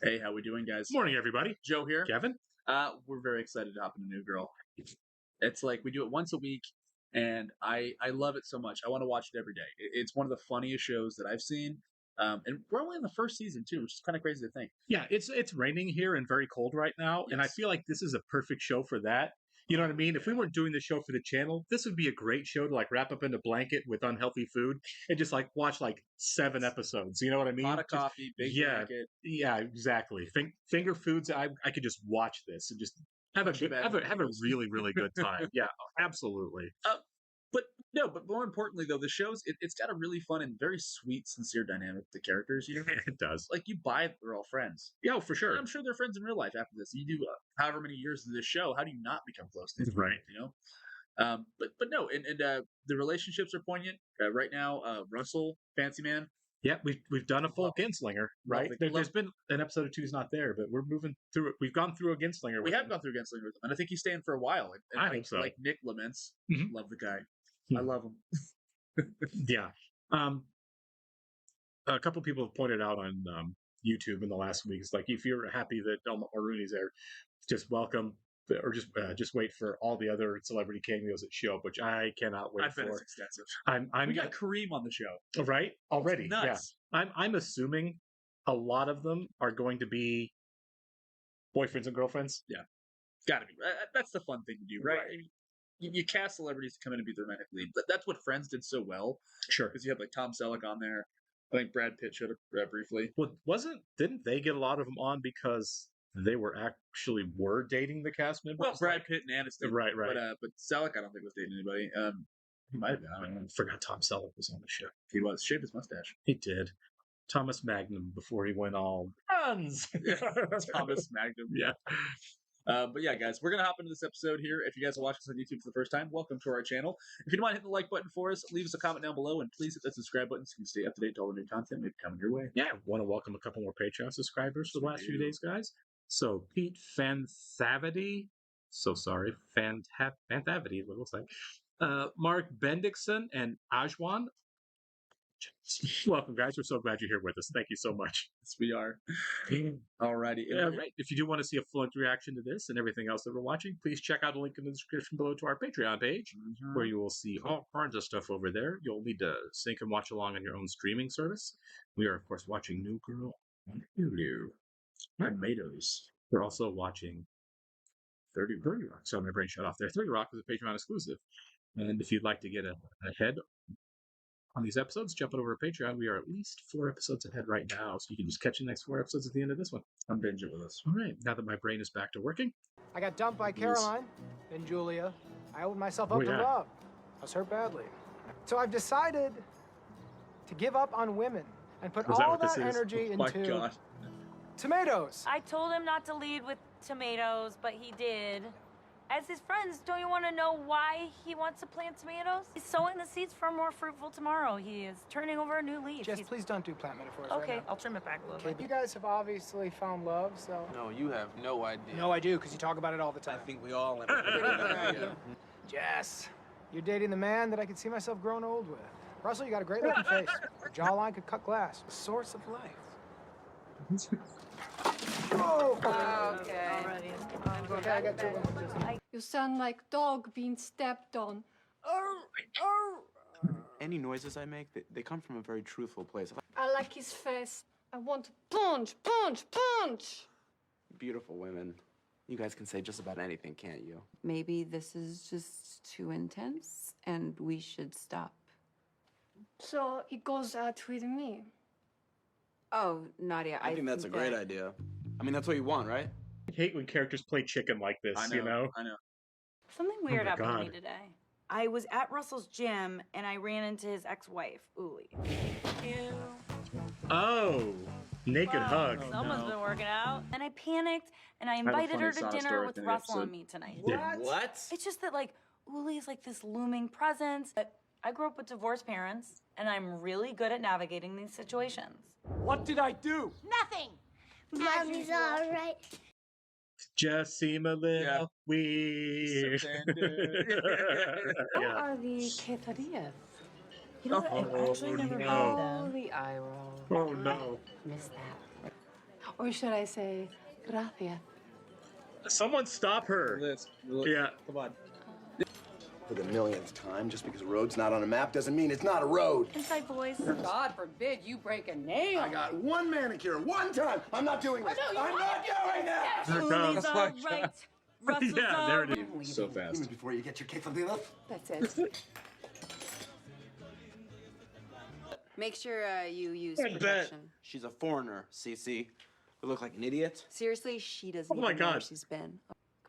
Hey, how we doing, guys? Morning, everybody. Joe here. Kevin? We're very excited to hop into New Girl. It's like we do it once a week, and I love it so much. I want to watch it every day. It's one of the funniest shows that I've seen, and we're only in the first season too, which is kind of crazy to think. Yeah, it's raining here and very cold right now, and I Yes. feel like this is a perfect show for that. You know what I mean? If we weren't doing the show for the channel, this would be a great show to like wrap up in a blanket with unhealthy food and just like watch like 7 episodes. You know what I mean? Pot of Just- coffee, big yeah, blanket. yeah, exactly. Finger foods. I could just watch this and just have a Bunch of good, have a bananas. really good time. Yeah, absolutely. But more importantly though, the show's it's got a really fun and very sweet, sincere dynamic with the characters. You know, It does. like you buy it, they're all friends. Yeah, for And sure. I'm sure they're friends in real life after this. You do however many years of this show, how do you not become close to them? Right. You know. But no, and the relationships are poignant right now. Russell, Fancy Man, Yeah, we've done a full Genslinger, right? Love- There's been an episode or two is not there, but we're moving through it. We've gone through a Genslinger. we with have him. gone through Genslinger with him, and I think he's staying for a while. And I like, hope so. like Nick laments, Mhm. love the guy. I Hmm. love him. Yeah. A couple people have pointed out on YouTube in the last week. It's like if you're happy that Delma Mulrooney's there, just welcome, or just wait for all the other celebrity cameos that show up, which I cannot wait I bet it's for. extensive. I'm We got Kareem on the show. right already. Yeah, Nuts. I'm assuming a lot of them are going to be boyfriends and girlfriends. Got to be. That's the fun thing to do, right? Right. I mean, you cast celebrities to come in and be the romantic lead. That's what Friends did so well, Sure. because you have like Tom Selleck on there. I think Brad Pitt showed up briefly. Well, didn't they get a lot of them on because they were dating the cast members? Well, Brad Pitt and Aniston, Right. but Selleck I don't think was dating anybody. He might have been. I don't know. I forgot Tom Selleck was on the show. He was. Shaved his mustache. He did. Thomas Magnum before he went all guns. Thomas Magnum. Yeah. But yeah, guys, we're gonna hop into this episode here. If you guys are watching us on YouTube for the first time, welcome to our channel. If you don't mind hitting the like button for us, leave us a comment down below, and please hit that subscribe button so you can stay up to date to all the new content maybe coming your way. Yeah. Want to welcome a couple more Patreon subscribers for the last few do. days, guys. So Pete Fanthavity. So sorry, Fanthavity, what it looks like. Mark Bendixson and Ajwan. Welcome, guys. We're so glad you're here with us. Thank you so much. Yes, we are. Alrighty. Right. If you do want to see a fluent reaction to this and everything else that we're watching, please check out a link in the description below to our Patreon page, where you will see all kinds of stuff over there. You'll need to sync and watch along on your own streaming service. We are, of course, watching New Girl on Hulu. Tomatoes. We're also watching 30 Rock. So my brain shut off there. 30 Rock is a Patreon exclusive. And if you'd like to get ahead on these episodes, jump on over to Patreon. We are at least 4 episodes ahead right now, so you can just catch the next 4 episodes at the end of this one. I'm binging with us. All right, now that my brain is back to working. I got dumped by Caroline and Julia. I opened myself up Oh, to yeah. love. I was hurt badly. So I've decided to give up on women and put Is that all what this that is? energy My into God. tomatoes. I told him not to lead with tomatoes, but he did. As his friends, don't you want to know why he wants to plant tomatoes? He's sowing the seeds for a more fruitful tomorrow. He is turning over a new leaf. Jess, He's- please don't do plant metaphors Okay, right now. I'll trim it back a little Okay, bit. you guys have obviously found love, so... No, you have no idea. No, I do, because you talk about it all the I time. think we all have a pretty good idea. Jess, you're dating the man that I could see myself growing old with. Russell, you got a great looking face. Your jawline could cut glass. The source of life. Oh! Okay. Already. Okay, I got 2 of them. Just... You sound like dog being stepped on. Any noises I make, they come from a very truthful place. I like his face. I want to punch, punch, punch. Beautiful women. You guys can say just about anything, can't you? Maybe this is just too intense and we should stop. So it goes out with me. Oh, Nadia, I think that's a great idea. I mean, that's what you want, right? I hate when characters play chicken like this, I know. you know? I know. Something weird my happened to me God. today. I was at Russell's gym and I ran into his ex-wife, Uli. Ew. Oh, naked Wow, hug. Someone's no. been working out. And I panicked and I a invited funny her to sob dinner story with at the Russell episode. and me tonight. What? It's just that, like, Uli is like this looming presence. But I grew up with divorced parents and I'm really good at navigating these situations. What did I do? Nothing. Mommy's all right. Just seem a little Yeah. weird. So tender. Yeah. Are the quesadillas? You know what? I've actually never no. had them. The eye roll. Oh no. Miss that. Or should I say, gracias? Someone stop her. Yeah. Come on. For the millionth time, just because a road's not on a map doesn't mean it's not a road. Inside, boys. God forbid you break a nail. I got one manicure, one time. I'm not doing this. no, you I'm not doing this. Here it Julie's comes. all right. Russell's Yeah, there all it right. is. So Give fast. me before you get your quesadilla. That's it. Make sure you use I bet. protection. She's a foreigner, Cece. We look like an idiot. Seriously, she doesn't Oh my even know where God. she's been.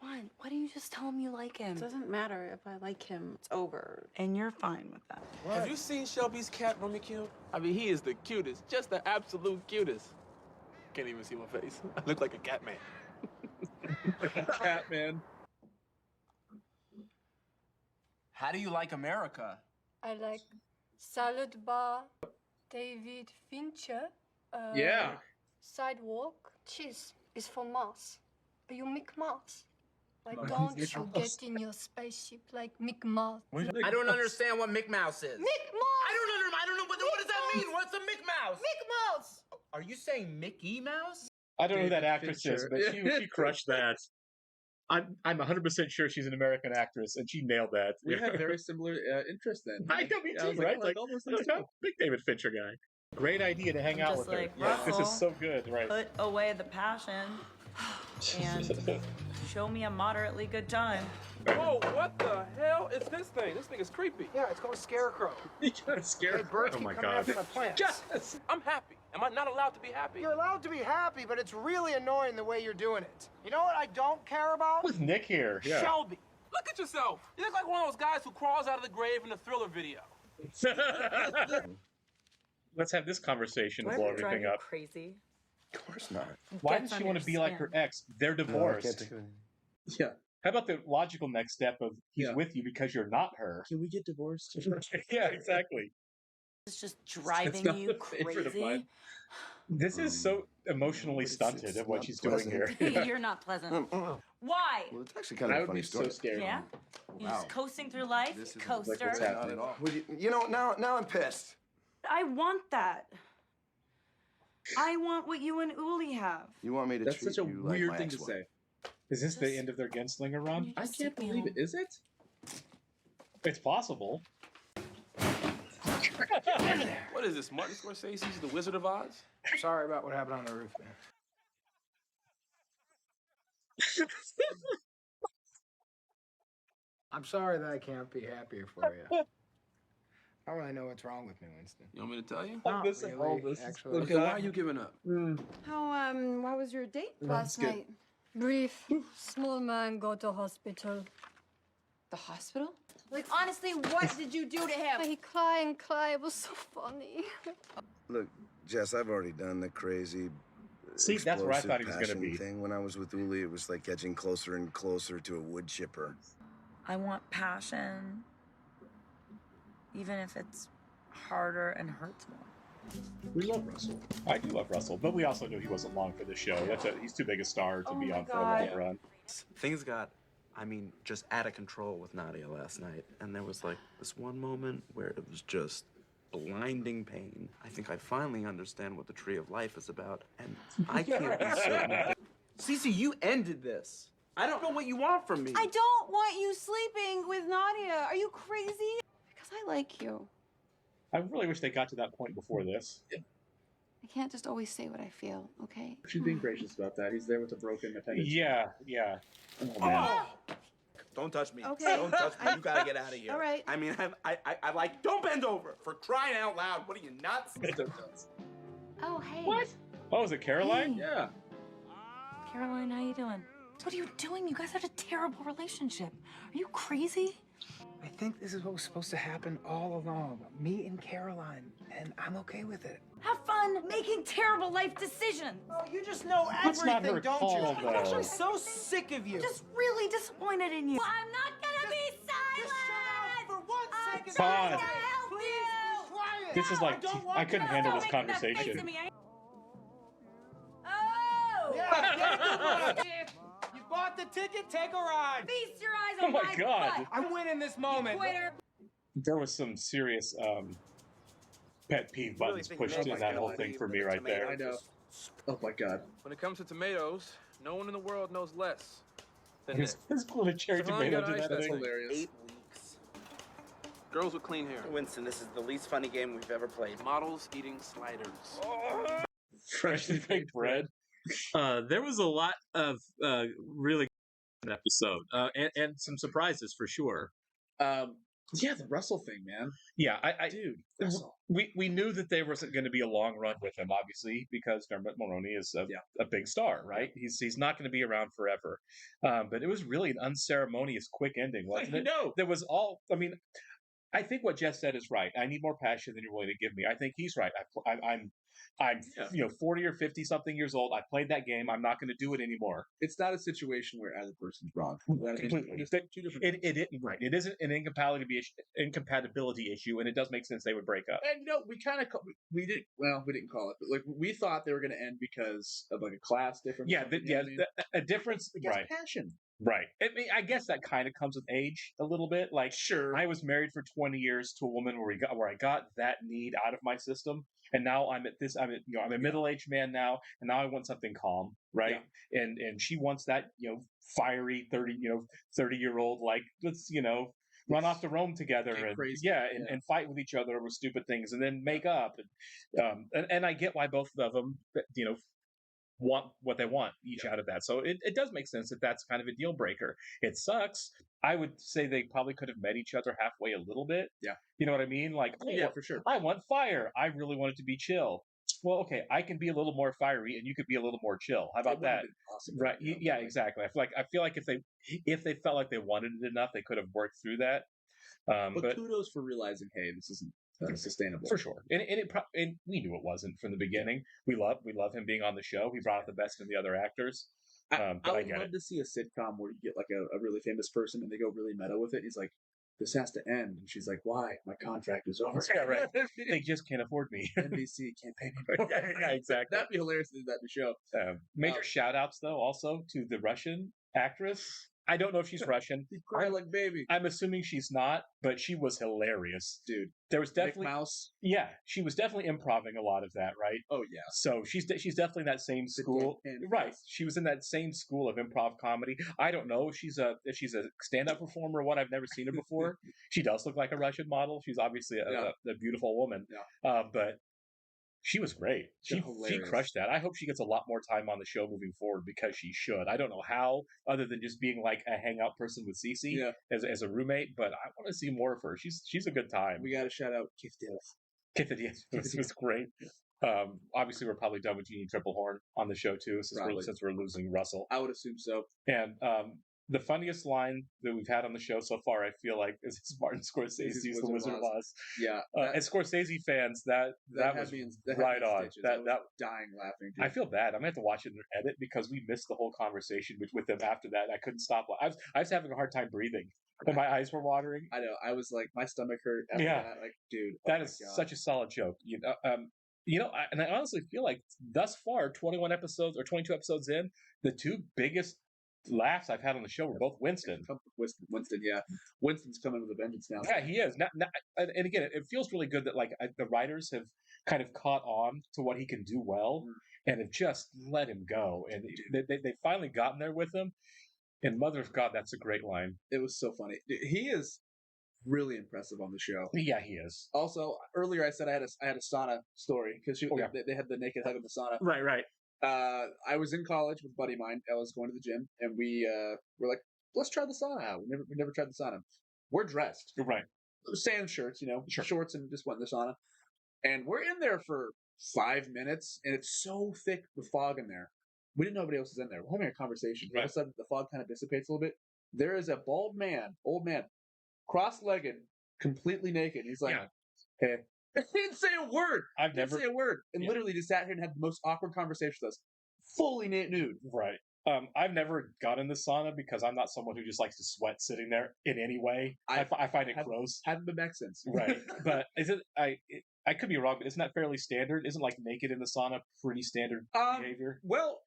Come on, why don't you just tell him you like him? It doesn't matter if I like him. It's over. And you're fine with that. Have you seen Shelby's cat, Rummikub? I mean, he is the cutest, just the absolute cutest. Can't even see my face. I look like a cat man. Catman. How do you like America? I like Salad Bar, David Fincher. Yeah. Sidewalk. Cheese is for Mars. Are you Mick Mars? Why Mars. don't Mick you Mouse. get in your spaceship like Mick Mars? I don't understand what Mick Mouse is. Mick Mars! I don't know. What does that mean? What's a Mick Mouse? Mick Mouse! Are you saying Mickey Mouse? I don't know who that David actress is, Fincher. but she crushed that. I'm 100% sure she's an American actress, and she nailed that. We had very similar interests then. I know, me Yeah, too, I was like, right? I like all those I'm things. a big David Fincher guy. Great idea to hang out Just with her. like Yeah, this is Russell. so good, right? Put away the passion and show me a moderately good time. Whoa, what the hell is this thing? This thing is creepy. Yeah, it's called Scarecrow. You got scared. Hey, birds Oh keep my coming God. after my plants. Yes. I'm happy. Am I not allowed to be happy? You're allowed to be happy, but it's really annoying the way you're doing it. You know what I don't care about? With Nick here. Yeah. Shelby. Look at yourself. You look like one of those guys who crawls out of the grave in the Thriller video. Let's have this conversation and Why blow would it drive everything you up. crazy? Of course not. Why Gets does she on want to your be like her skin. ex? They're No, I divorced. can't think of it. Yeah. How about the logical next step of he's Yeah. with you because you're not her? Can we get divorced? Yeah, exactly. It's just driving not you the favorite of crazy. mine. This is so emotionally It's stunted of what not she's doing here. pleasant. You're not pleasant. Well, Why? it's actually kind of I a would funny be story. so scared. Yeah? You're Wow. just coasting through life? This is Coaster. like what's happening. Not at all. Well, you know, now I'm pissed. I want that. I want what you and Uli have. You want me to That's treat such a you like weird my thing to ex-wife. say. Is this the Just- end of their Genslinger run? I Just can't take me believe it. home. Is it? It's possible. What is this, Martin Scorsese's The Wizard of Oz? Sorry about what happened on the roof, man. I'm sorry that I can't be happier for you. I don't really know what's wrong with me, Winston. You want me to tell you? Not This- really, all this is actually. Okay, why are you giving up? How was your date last good. night? Brief. Small man go to hospital. The hospital? Like, honestly, what did you do to him? He cry and cry. It was so funny. Look, Jess, I've already done the crazy. See, that's where I explosive thought he was gonna passion be. Thing when I was with Uli, it was like getting closer and closer to a wood chipper. I want passion. Even if it's harder and hurts more. We love Russell. I do love Russell, but we also knew he wasn't long for the show. He's too big a star to Oh be my on for a God. long run. Things got, I mean, just out of control with Nadia last night. And there was like this one moment where it was just blinding pain. I think I finally understand what the Tree of Life is about. And I can't be certain. Cece, you ended this. I don't know what you want from me. I don't want you sleeping with Nadia. Are you crazy? Because I like you. I really wish they got to that point before this. I can't just always say what I feel, okay? She's being gracious about that. He's there with a broken appendage. Yeah. Oh, man. Don't touch me. Okay. Don't touch me. You gotta get out of here. All right. I mean, I like, don't bend over. For crying out loud. What are you, nuts? Oh, hey. What? Oh, is it Caroline? Yeah. Caroline, how you doing? What are you doing? You guys had a terrible relationship. Are you crazy? I think this is what was supposed to happen all along. Me and Caroline, and I'm okay with it. Have fun making terrible life decisions. Oh, you just know That's everything, not her don't call, you? though. I'm actually so sick of you. I'm just really disappointed in you. Well, I'm not gonna be silent. Just shut up for 1 second. Todd. I'm trying to help Please, you. be quiet. This is like, don't want I couldn't to- handle Stop this making that face conversation. at me. Oh! Yeah, get a good one. You bought the ticket, take a ride. Feast your eyes Oh on my God. butt. I'm winning this moment. Quitter. There was some serious pet peeve buttons pushed in that whole thing for me right there. I know. Oh my god. When it comes to tomatoes, no one in the world knows less than His, Nick. his little cherry So how long you tomato gotta did ice that that thing. thing? Hilarious. 8 weeks. Girls with clean hair. Winston, this is the least funny game we've ever played. Models eating sliders. Freshly baked bread. There was a lot of really good episode, and some surprises for sure. Yeah, the Russell thing, man. Yeah, I Dude, Russell. we knew that there wasn't going to be a long run with him, obviously, because Dermot Mulroney is a big star, right? He's not going to be around forever. But it was really an unceremonious, quick ending, wasn't it? No. There was all. I mean, I think what Jeff said is right. I need more passion than you're willing to give me. I think he's right. I'm 40 or 50 something years old. I played that game. I'm not going to do it anymore. It's not a situation where either person's wrong. Completely. Just two different. Right. It isn't an incompatibility issue, and it does make sense they would break up. And we kind of we didn't call it, but like we thought they were going to end because of like a class difference. Yeah, you know what I mean? a difference. Right. Passion. Right. I mean, I guess that kind of comes with age a little bit. Like, Sure. I was married for 20 years to a woman where I got that need out of my system, and now I'm a middle-aged man now, and now I want something calm, right? Yeah. And she wants that fiery 30-year-old, like, let's run off to Rome together Get and crazy. and fight with each other over stupid things, and then make up, and I get why both of them want what they want each out of that. So it does make sense that that's kind of a deal breaker. It sucks. I would say they probably could have met each other halfway a little bit. Yeah. You know what I mean? Like, Yeah, for sure. I want fire. I really want it to be chill. Well, okay, I can be a little more fiery and you could be a little more chill. How about that? Awesome. Right. Yeah, exactly. I feel like if they felt like they wanted it enough, they could have worked through that. But kudos for realizing, hey, this isn't sustainable. For sure. And we knew it wasn't from the beginning. We love him being on the show. He brought out the best in the other actors. I would love to see a sitcom where you get like a really famous person and they go really meta with it. He's like, this has to end. And she's like, why? My contract is over. Yeah, right. They just can't afford me. NBC can't pay me more. Yeah, exactly. That'd be hilarious to do that in the show. Major shout outs, though, also to the Russian actress. I don't know if she's Russian. She cried like baby. I'm assuming she's not, but she was hilarious. Dude. There was definitely... Mick Mouse. Yeah, she was definitely improving a lot of that, right? Oh, yeah. So she's definitely in that same school. Right. She was in that same school of improv comedy. I don't know if she's a stand-up performer or what. I've never seen her before. She does look like a Russian model. She's obviously a beautiful woman. Yeah. But she was great. She crushed that. I hope she gets a lot more time on the show moving forward because she should. I don't know how, other than just being like a hangout person with Cece as a roommate, but I want to see more of her. She's a good time. We got to shout out Kif Dillis. This was great. Obviously, we're probably done with Jeannie Triplehorn on the show too, since we're losing Russell. I would assume so. And the funniest line that we've had on the show so far, I feel like, is Martin Scorsese's The Wizard of Oz. Yeah. And Scorsese fans, that was right on. That dying laughing. Dude. I feel bad. I'm gonna have to watch it in their edit because we missed the whole conversation with them after that. I couldn't stop. I was having a hard time breathing, and my eyes were watering. I know. I was like, my stomach hurt. After that. Like, dude, that is such a solid joke. And I honestly feel like thus far, 21 episodes or 22 episodes in, the two biggest laughs I've had on the show were both Winston. Winston, yeah. Winston's coming with a vengeance now. Yeah, he is. And again, it feels really good that the writers have kind of caught on to what he can do well and have just let him go. And they finally gotten there with him. And Mother of God, that's a great line. It was so funny. He is really impressive on the show. Yeah, he is. Also, earlier I said I had a sauna story because they had the naked hug in the sauna. Right. I was in college with a buddy of mine. I was going to the gym, and we were like, let's try the sauna out. We never tried the sauna. We're dressed. Right. Sand shirts, shorts, and just went in the sauna. And we're in there for 5 minutes, and it's so thick with fog in there. We didn't know nobody else was in there. We're having a conversation. All of a sudden, the fog kind of dissipates a little bit. There is a bald man, old man, cross-legged, completely naked. He's like, hey. He didn't say a word. Didn't say a word. And literally just sat here and had the most awkward conversation with us. Fully nude. Right. I've never gone in the sauna because I'm not someone who just likes to sweat sitting there in any way. I find it gross. Haven't been back since. Right. But I could be wrong, but isn't that fairly standard? Isn't like naked in the sauna pretty standard behavior? Well,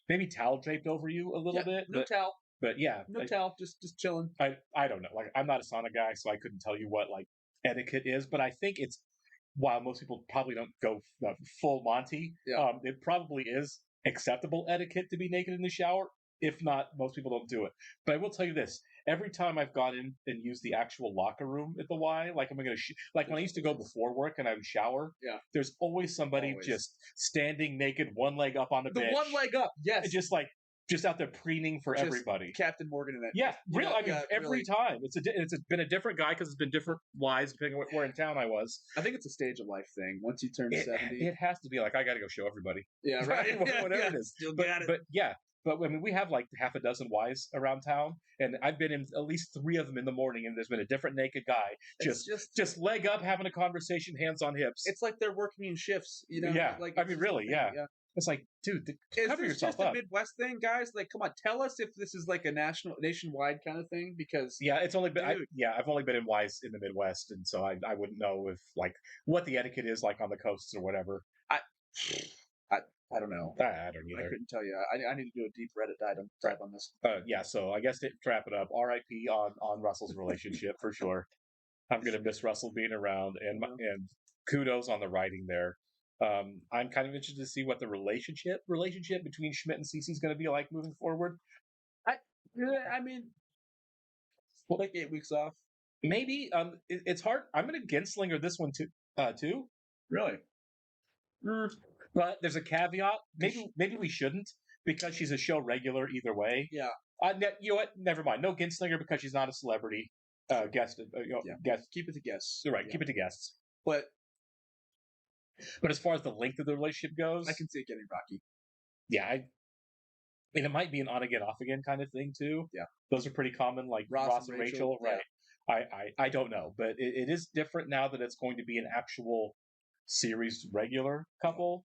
maybe towel draped over you a little bit. No towel. But yeah. No towel, just chilling. I don't know. Like, I'm not a sauna guy, so I couldn't tell you what like etiquette is, but I think while most people probably don't go full Monty, it probably is acceptable etiquette to be naked in the shower. If not, most people don't do it. But I will tell you this: every time I've gone in and used the actual locker room at the Y, like when I used to go before work and I would shower, there's always somebody just standing naked, one leg up on the bench. The one leg up, yes. Just out there preening for everybody. Captain Morgan in that. Yeah, really. I mean, every time it's been a different guy because it's been different Ys depending on where in town I was. I think it's a stage of life thing. Once you turn 70, it has to be like I got to go show everybody. Yeah, right. Whatever it is. Still got it. But yeah. But I mean, we have like half a dozen Ys around town, and I've been in at least 3 of them in the morning, and there's been a different naked guy just leg up, having a conversation, hands on hips. It's like they're working in shifts, you know? Yeah, like I mean, really, yeah. It's like, dude, cover yourself up. Is this just a Midwest thing, guys? Like, come on, tell us if this is like a nationwide kind of thing, because it's only been I've only been in Ys in the Midwest, and so I wouldn't know if like what the etiquette is like on the coasts or whatever. I don't know. I don't either. I couldn't tell you. I need to do a deep Reddit dive on this. So I guess to wrap it up, R.I.P. on Russell's relationship for sure. I'm gonna miss Russell being around, and kudos on the writing there. I'm kind of interested to see what the relationship between Schmidt and Cece is going to be like moving forward. I mean, we'll take 8 weeks off. Maybe. It's hard. I'm going to Genslinger this one too. Really? But there's a caveat. Maybe we shouldn't, because she's a show regular either way. Yeah. You know what? Never mind. No Genslinger because she's not a celebrity guest. Guest. Keep it to guests. You're right. Yeah. Keep it to guests. But as far as the length of the relationship goes, I can see it getting rocky. Yeah, I mean, it might be an on again, off again kind of thing too. Yeah, those are pretty common, like Ross and Rachel, right? I don't know, but it is different now that it's going to be an actual series regular couple,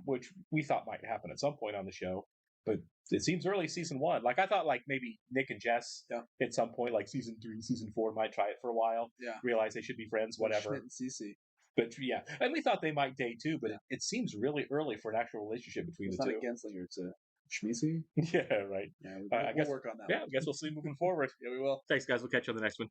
which we thought might happen at some point on the show. But it seems early season 1. Like I thought, like maybe Nick and Jess at some point, like season 3, season 4, might try it for a while. Yeah, realize they should be friends, whatever. Schmidt and Cece. But yeah, and we thought they might date too, but it seems really early for an actual relationship between the two. It's not a Genslinger, it's a Schmeezy. Yeah, right. Yeah, we'll work on that. Yeah, I guess we'll see moving forward. Yeah, we will. Thanks, guys. We'll catch you on the next one.